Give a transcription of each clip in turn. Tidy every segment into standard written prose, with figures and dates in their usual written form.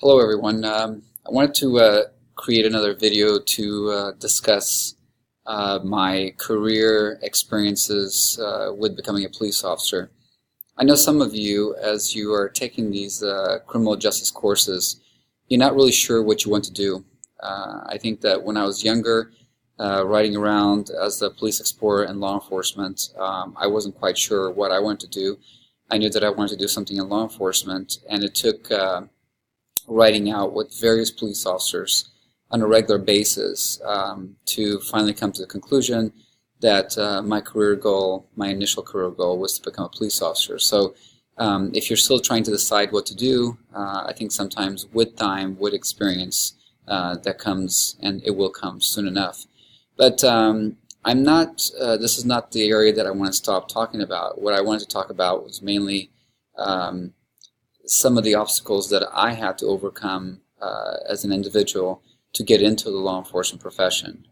Hello everyone. I wanted to create another video to discuss my career experiences with becoming a police officer. I know some of you, as you are taking these criminal justice courses, you're not really sure what you want to do. I think that when I was younger, riding around as a police explorer and law enforcement, I wasn't quite sure what I wanted to do. I knew that I wanted to do something in law enforcement, and it took writing out with various police officers on a regular basis to finally come to the conclusion that my career goal, my initial career goal, was to become a police officer. So if you're still trying to decide what to do, I think sometimes with time, with experience, that comes, and it will come soon enough. But I'm not, this is not the area that I want to stop talking about. What I wanted to talk about was mainly some of the obstacles that I had to overcome as an individual to get into the law enforcement profession.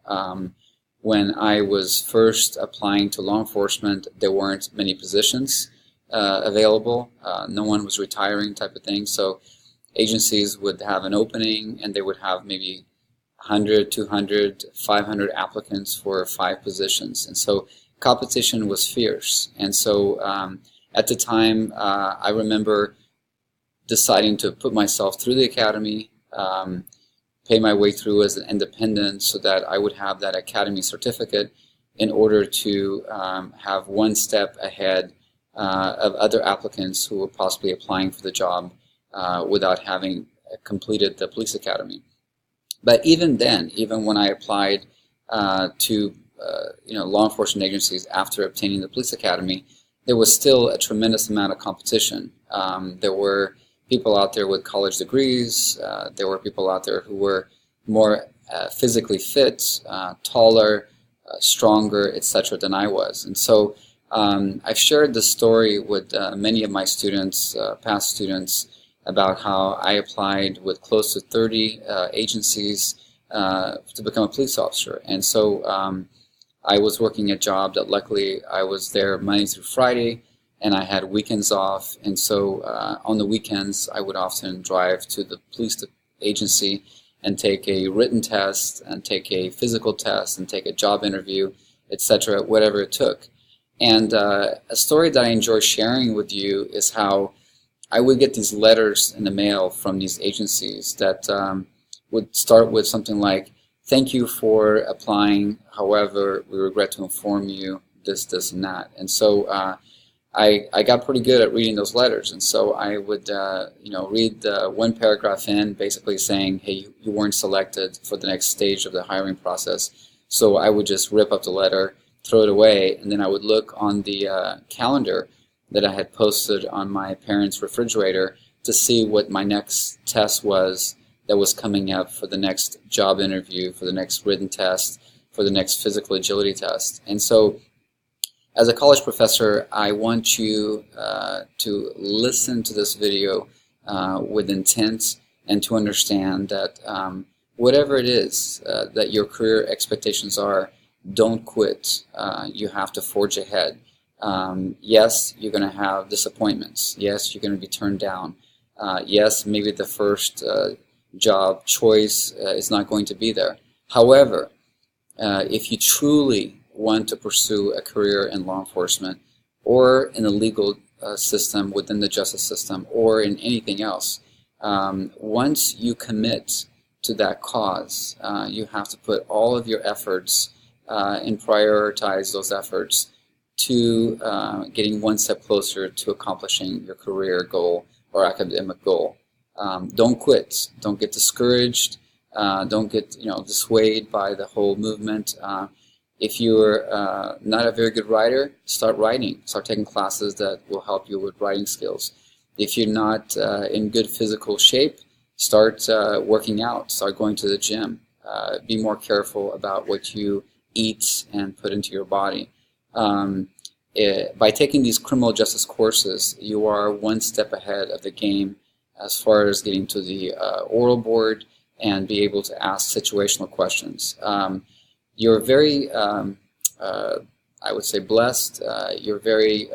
When I was first applying to law enforcement, there weren't many positions available. No one was retiring, type of thing. So agencies would have an opening and they would have maybe 100, 200, 500 applicants for 5 positions. And so competition was fierce. And so at the time, I remember deciding to put myself through the academy, pay my way through as an independent so that I would have that academy certificate in order to have one step ahead of other applicants who were possibly applying for the job without having completed the police academy. But even then, even when I applied to law enforcement agencies after obtaining the police academy, there was still a tremendous amount of competition. There were people out there with college degrees. There were people out there who were more physically fit, taller, stronger, etc. than I was. And so I've shared this story with many of my students, past students, about how I applied with close to 30 agencies to become a police officer. And so I was working a job that luckily I was there Monday through Friday, and I had weekends off, and so on the weekends I would often drive to the police agency and take a written test and take a physical test and take a job interview, etc., whatever it took. And a story that I enjoy sharing with you is how I would get these letters in the mail from these agencies that would start with something like, "Thank you for applying, however, we regret to inform you this, this, and that." And so I got pretty good at reading those letters, and so I would read one paragraph in, basically saying, hey, you weren't selected for the next stage of the hiring process. So I would just rip up the letter, throw it away, and then I would look on the calendar that I had posted on my parents' refrigerator to see what my next test was that was coming up for the next job interview, for the next written test, for the next physical agility test. And so as a college professor, I want you to listen to this video with intent and to understand that whatever it is that your career expectations are, don't quit. You have to forge ahead. Yes, you're going to have disappointments. Yes, you're going to be turned down. Yes, maybe the first job choice is not going to be there. However, if you truly want to pursue a career in law enforcement or in the legal system, within the justice system, or in anything else, once you commit to that cause, you have to put all of your efforts and prioritize those efforts to getting one step closer to accomplishing your career goal or academic goal. Don't quit. Don't get discouraged. Don't get dissuaded by the whole movement. If you're not a very good writer, start writing. Start taking classes that will help you with writing skills. If you're not in good physical shape, start working out. Start going to the gym. Be more careful about what you eat and put into your body. By taking these criminal justice courses, you are one step ahead of the game as far as getting to the oral board and be able to ask situational questions. You're very, I would say, blessed. You're very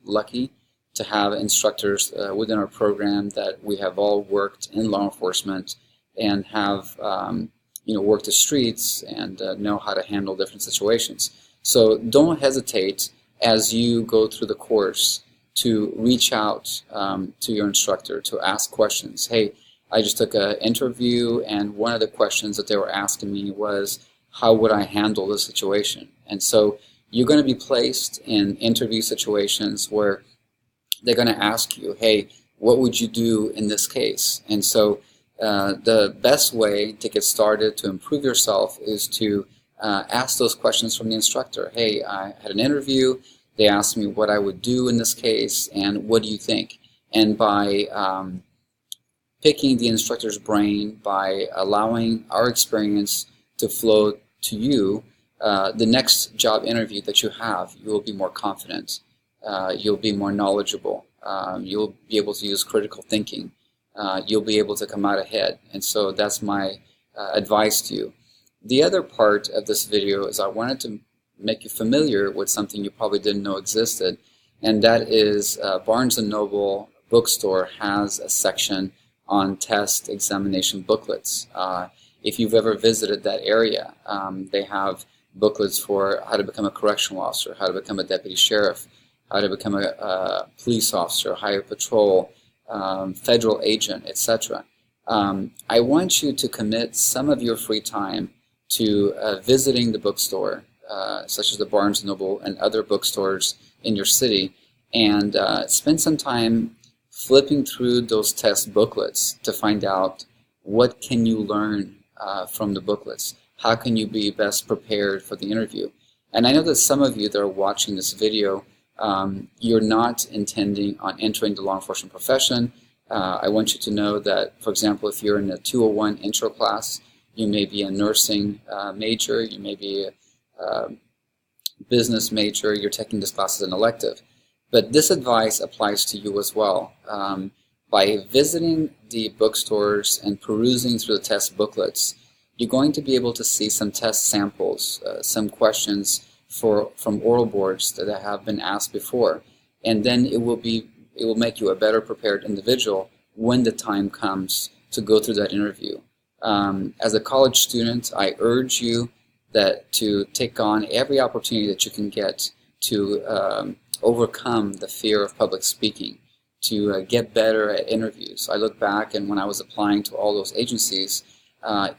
lucky to have instructors within our program that we have all worked in law enforcement and have worked the streets and know how to handle different situations. So don't hesitate as you go through the course to reach out to your instructor to ask questions. Hey, I just took an interview, and one of the questions that they were asking me was, how would I handle this situation? And so you're going to be placed in interview situations where they're going to ask you, hey, what would you do in this case? And so the best way to get started to improve yourself is to ask those questions from the instructor. Hey, I had an interview. They asked me what I would do in this case, and what do you think? And by picking the instructor's brain, by allowing our experience to flow to you, the next job interview that you have, you will be more confident. You'll be more knowledgeable. You'll be able to use critical thinking. You'll be able to come out ahead. And so that's my advice to you. The other part of this video is I wanted to make you familiar with something you probably didn't know existed, and that is Barnes & Noble bookstore has a section on test examination booklets. If you've ever visited that area, they have booklets for how to become a correctional officer, how to become a deputy sheriff, how to become a police officer, highway patrol, federal agent, etc. I want you to commit some of your free time to visiting the bookstore, such as the Barnes & Noble and other bookstores in your city, and spend some time flipping through those test booklets to find out what can you learn from the booklets. How can you be best prepared for the interview? And I know that some of you that are watching this video, you're not intending on entering the law enforcement profession. I want you to know that, for example, if you're in a 201 intro class, you may be a nursing major, you may be a business major, you're taking this class as an elective. But this advice applies to you as well. By visiting the bookstores and perusing through the test booklets, you're going to be able to see some test samples, some questions from oral boards that have been asked before, and then it will make you a better prepared individual when the time comes to go through that interview. As a college student, I urge you to take on every opportunity that you can get to overcome the fear of public speaking, to get better at interviews. I look back, and when I was applying to all those agencies,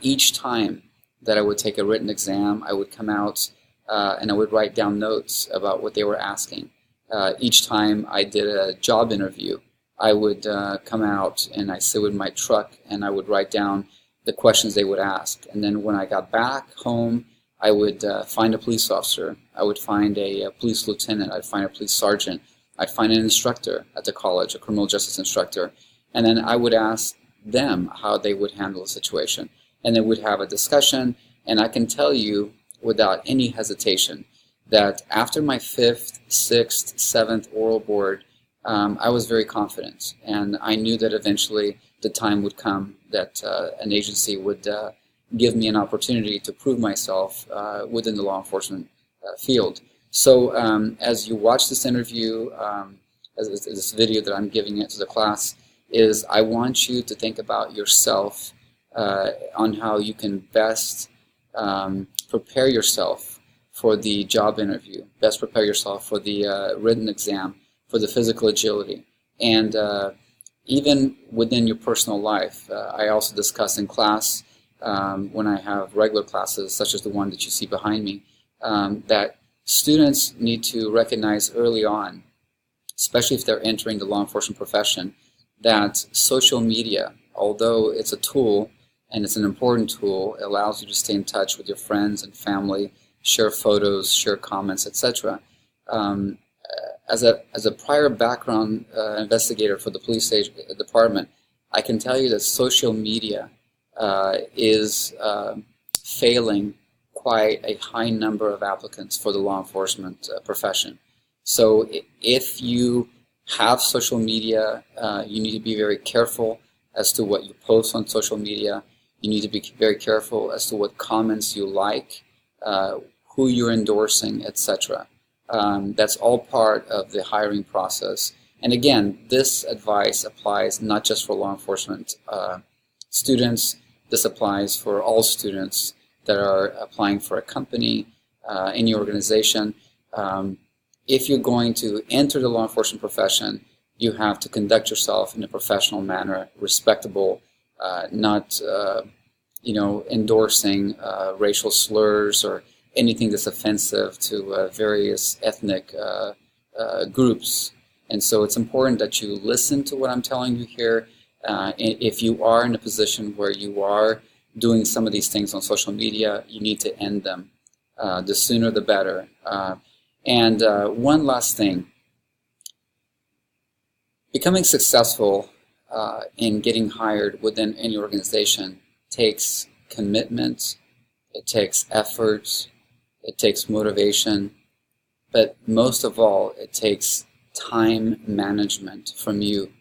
each time that I would take a written exam, I would come out and I would write down notes about what they were asking. Each time I did a job interview, I would come out and I sit with my truck and I would write down the questions they would ask. And then when I got back home, I would find a police officer. I would find a police lieutenant. I'd find a police sergeant. I'd find an instructor at the college, a criminal justice instructor. And then I would ask them how they would handle the situation. And then we'd have a discussion. And I can tell you without any hesitation that after my 5th, 6th, 7th oral board, I was very confident. And I knew that eventually the time would come that an agency would give me an opportunity to prove myself within the law enforcement field. So as you watch this interview, as this video that I'm giving it to the class, is I want you to think about yourself on how you can best prepare yourself for the job interview, best prepare yourself for the written exam, for the physical agility, and even within your personal life. I also discuss in class when I have regular classes, such as the one that you see behind me, that students need to recognize early on, especially if they're entering the law enforcement profession, that social media, although it's a tool and it's an important tool, it allows you to stay in touch with your friends and family, share photos, share comments, etc. As a prior background investigator for the police department, I can tell you that social media is failing quite a high number of applicants for the law enforcement profession. So if you have social media, you need to be very careful as to what you post on social media. You need to be very careful as to what comments you like, who you're endorsing, etc. That's all part of the hiring process. And again, this advice applies not just for law enforcement students. This applies for all students that are applying for a company, any organization. If you're going to enter the law enforcement profession, you have to conduct yourself in a professional manner, respectable, not endorsing racial slurs or anything that's offensive to various ethnic groups. And so it's important that you listen to what I'm telling you here. If you are in a position where you are doing some of these things on social media, you need to end them. The sooner the better. And one last thing. Becoming successful in getting hired within any organization takes commitment, it takes effort, it takes motivation, but most of all, it takes time management from you.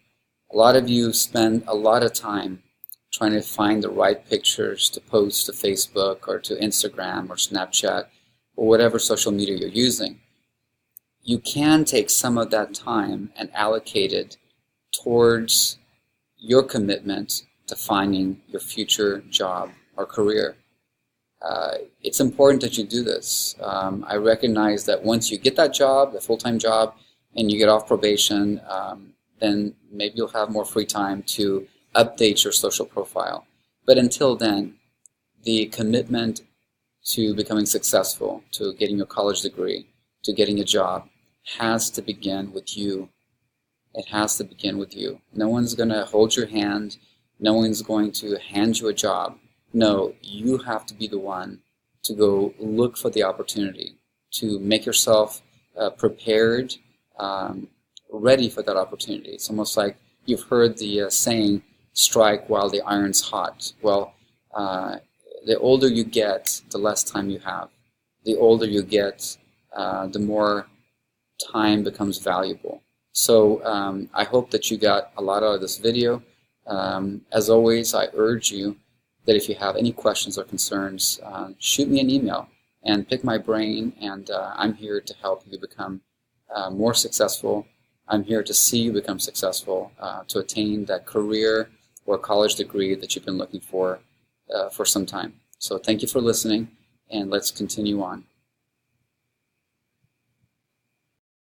A lot of you spend a lot of time trying to find the right pictures to post to Facebook or to Instagram or Snapchat or whatever social media you're using. You can take some of that time and allocate it towards your commitment to finding your future job or career. It's important that you do this. I recognize that once you get that job, the full-time job, and you get off probation, then maybe you'll have more free time to update your social profile. But until then, the commitment to becoming successful, to getting your college degree, to getting a job, has to begin with you. It has to begin with you. No one's going to hold your hand. No one's going to hand you a job. No, you have to be the one to go look for the opportunity, to make yourself prepared, ready for that opportunity. It's almost like you've heard the saying, strike while the iron's hot. Well, the older you get, the less time you have. The older you get, the more time becomes valuable. So I hope that you got a lot out of this video. As always, I urge you that if you have any questions or concerns, shoot me an email and pick my brain, and I'm here to help you become more successful. I'm here to see you become successful, to attain that career or college degree that you've been looking for some time. So thank you for listening, and let's continue on.